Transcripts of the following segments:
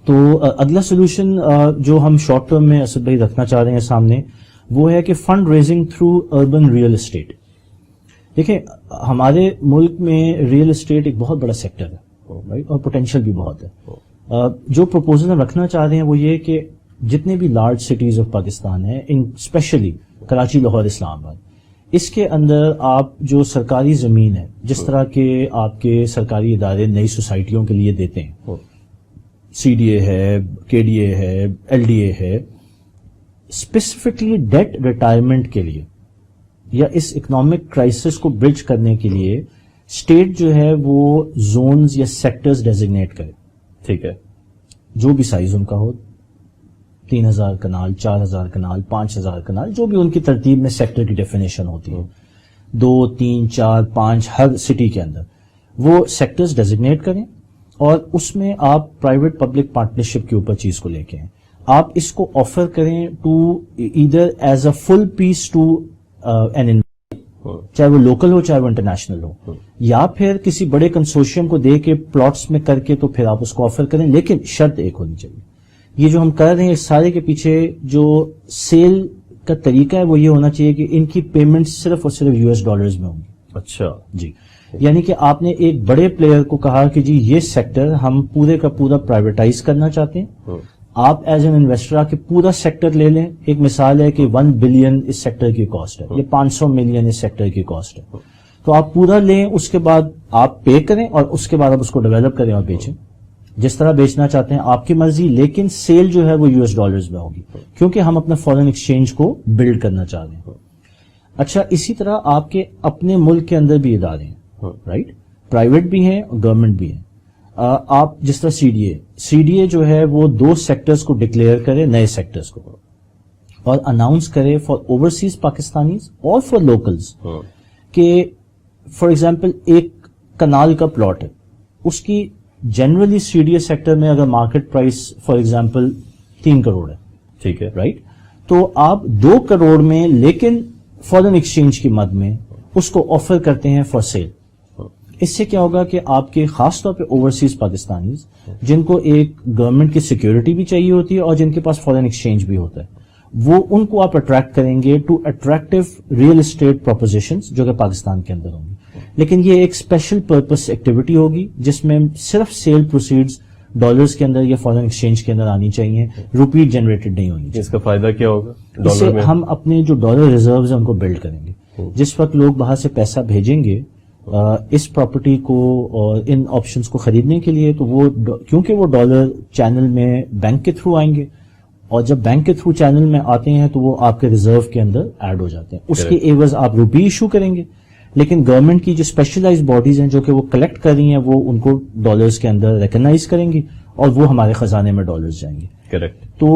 تو اگلا سولوشن جو ہم شارٹ ٹرم میں اسد بھائی رکھنا چاہ رہے ہیں سامنے وہ ہے کہ fund raising through urban real estate. دیکھیں ہمارے ملک میں ریئل اسٹیٹ ایک بہت بڑا سیکٹر ہے اور پوٹینشیل بھی بہت ہے. جو پروپوزل ہم رکھنا چاہ رہے ہیں وہ یہ کہ جتنے بھی لارج سٹیز آف پاکستان ہیں اسپیشلی کراچی لاہور اسلام آباد اس کے اندر آپ جو سرکاری زمین ہے جس طرح کے آپ کے سرکاری ادارے نئی سوسائٹیوں کے لیے دیتے ہیں سی ڈی اے ہے کے ڈی اے ہے ایل ڈی اے ہے اسپیسیفکلی ڈیٹ ریٹائرمنٹ کے لیے یا اس اکنامک کرائسس کو برج کرنے کے لیے اسٹیٹ جو ہے وہ زونز یا سیکٹرز ڈیزگنیٹ کرے. ٹھیک ہے, جو بھی سائز ان کا ہو 3000 کنال 4000 کنال 5000 کنال جو بھی ان کی ترتیب میں سیکٹر کی ڈیفینیشن ہوتی ہے 2 3 4 5 ہر سٹی کے اندر وہ سیکٹرز ڈیزگنیٹ کریں اور اس میں آپ پرائیویٹ پبلک پارٹنرشپ کے اوپر چیز کو لے کے آپ اس کو آفر کریں to either as a full piece to an چاہے وہ لوکل ہو چاہے وہ انٹرنیشنل ہو یا پھر کسی بڑے کنسورشیم کو دے کے پلاٹس میں کر کے تو پھر آپ اس کو آفر کریں. لیکن شرط ایک ہونی چاہیے, یہ جو ہم کر رہے ہیں اس سارے کے پیچھے جو سیل کا طریقہ ہے وہ یہ ہونا چاہیے کہ ان کی پیمنٹ صرف اور صرف US ڈالرز میں ہوں گی. اچھا جی, یعنی کہ آپ نے ایک بڑے پلیئر کو کہا کہ جی یہ سیکٹر ہم پورے کا پورا پرائیویٹائز کرنا چاہتے ہیں, آپ ایز این انویسٹر آ کے پورا سیکٹر لے لیں. ایک مثال ہے کہ 1 بلین اس سیکٹر کی کاسٹ ہے, یہ 500 ملین اس سیکٹر کی کاسٹ ہے, تو آپ پورا لیں, اس کے بعد آپ پے کریں اور اس کے بعد آپ اس کو ڈیولپ کریں اور بیچیں جس طرح بیچنا چاہتے ہیں آپ کی مرضی. لیکن سیل جو ہے وہ US ڈالرز میں ہوگی کیونکہ ہم اپنا فورن ایکسچینج کو بلڈ کرنا چاہ رہے ہیں. اچھا, اسی طرح آپ کے اپنے ملک کے اندر بھی ادارے ہیں, رائٹ, پرائیویٹ بھی ہیں اور گورنمنٹ بھی ہیں. آپ جس طرح سی ڈی اے جو ہے وہ 2 سیکٹرز کو ڈکلیئر کرے, نئے سیکٹرز کو, اور اناؤنس کرے فار اوورسیز پاکستانیز اور فار لوکلز کہ فار ایگزامپل ایک کنال کا پلاٹ ہے, اس کی generally C D A sector میں اگر market price for example 3 crore ہے, ٹھیک ہے, رائٹ, تو آپ 2 کروڑ میں لیکن فورن ایکسچینج کی مد میں اس کو آفر کرتے ہیں فار سیل. اس سے کیا ہوگا کہ آپ کے خاص طور پہ اوورسیز پاکستانیز جن کو ایک گورنمنٹ کی سیکورٹی بھی چاہیے ہوتی ہے اور جن کے پاس فورن ایکسچینج بھی ہوتا ہے, وہ ان کو آپ اٹریکٹ کریں گے to attractive real estate propositions جو کہ پاکستان کے اندر ہوں گی. لیکن یہ ایک اسپیشل پرپز ایکٹیویٹی ہوگی جس میں صرف سیل پروسیڈز ڈالرز کے اندر یا فورن ایکسچینج کے اندر آنی چاہیے, روپی جنریٹڈ نہیں ہونی. اس کا فائدہ کیا ہوگا؟ اس سے ہم اپنے جو ڈالر ریزروز ہیں ان کو بلڈ کریں گے. جس وقت لوگ باہر سے پیسہ بھیجیں گے اس پراپرٹی کو اور ان آپشنز کو خریدنے کے لیے, تو وہ کیونکہ وہ ڈالر چینل میں بینک کے تھرو آئیں گے, اور جب بینک کے تھرو چینل میں آتے ہیں تو وہ آپ کے ریزرو کے اندر ایڈ ہو جاتے ہیں. اس کے ایوز آپ روپی ایشو کریں گے, لیکن گورنمنٹ کی جو اسپیشلائز باڈیز ہیں جو کہ وہ کلیکٹ کر رہی ہیں وہ ان کو ڈالرز کے اندر ریکگنائز کریں گی اور وہ ہمارے خزانے میں ڈالرز جائیں گے. کریکٹ. تو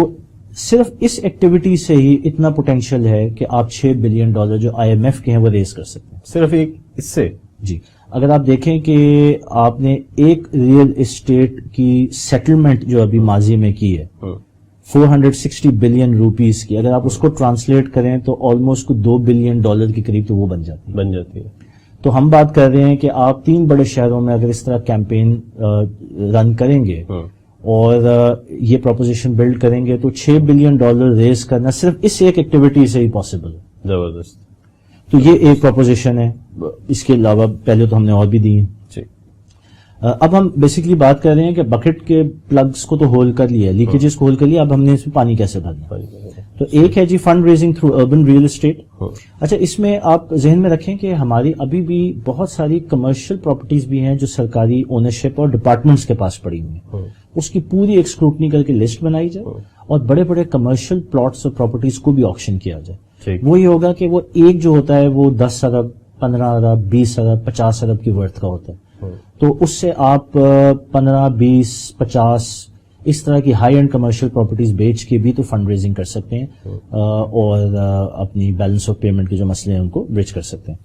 صرف اس ایکٹیویٹی سے ہی اتنا پوٹینشیل ہے کہ آپ $6 بلین جو IMF کے ہیں وہ ریز کر سکتے ہیں صرف ایک اس سے. جی, اگر آپ دیکھیں کہ آپ نے ایک ریئل اسٹیٹ کی سیٹلمنٹ جو ابھی ماضی میں کی ہے 460 بلین روپیز کی, اگر آپ اس کو ٹرانسلیٹ کریں تو آلموسٹ $2 بلین کے قریب تو وہ بن جاتی ہے. تو ہم بات کر رہے ہیں کہ آپ 3 بڑے شہروں میں اگر اس طرح کیمپین رن کریں گے اور یہ پروپوزیشن بلڈ کریں گے تو $6 بلین ریز کرنا صرف اس ایک ایکٹیویٹی سے ہی پاسبل ہے. زبردست. تو یہ ایک پروپوزیشن ہے. اس کے علاوہ پہلے تو ہم نے اور بھی دی ہیں. اب ہم بیسکلی بات کر رہے ہیں کہ بکٹ کے پلگس کو تو ہول کر لیا, لیکیجز کو ہول کر لیا, اب ہم نے اس میں پانی کیسے بھرنا. تو ایک ہے جی fund raising through urban real estate. اچھا, اس میں آپ ذہن میں رکھیں کہ ہماری ابھی بھی بہت ساری کمرشل پراپرٹیز بھی ہیں جو سرکاری اونرشپ اور ڈپارٹمنٹس کے پاس پڑی ہوئی ہیں. اس کی پوری ایک اسکروٹنی کر کے لسٹ بنائی جائے اور بڑے بڑے کمرشل پلاٹس اور پراپرٹیز کو بھی آکشن کیا جائے. وہ یہ ہوگا کہ وہ ایک جو ہوتا ہے وہ 10 ارب 15 ارب 20 ارب 50 ارب کی ورتھ کا ہوتا ہے, تو اس سے آپ 15 20 50 اس طرح کی ہائی اینڈ کمرشل پراپرٹیز بیچ کے بھی تو فنڈ ریزنگ کر سکتے ہیں اور اپنی بیلنس آف پیمنٹ کے جو مسئلے ہیں ان کو برج کر سکتے ہیں.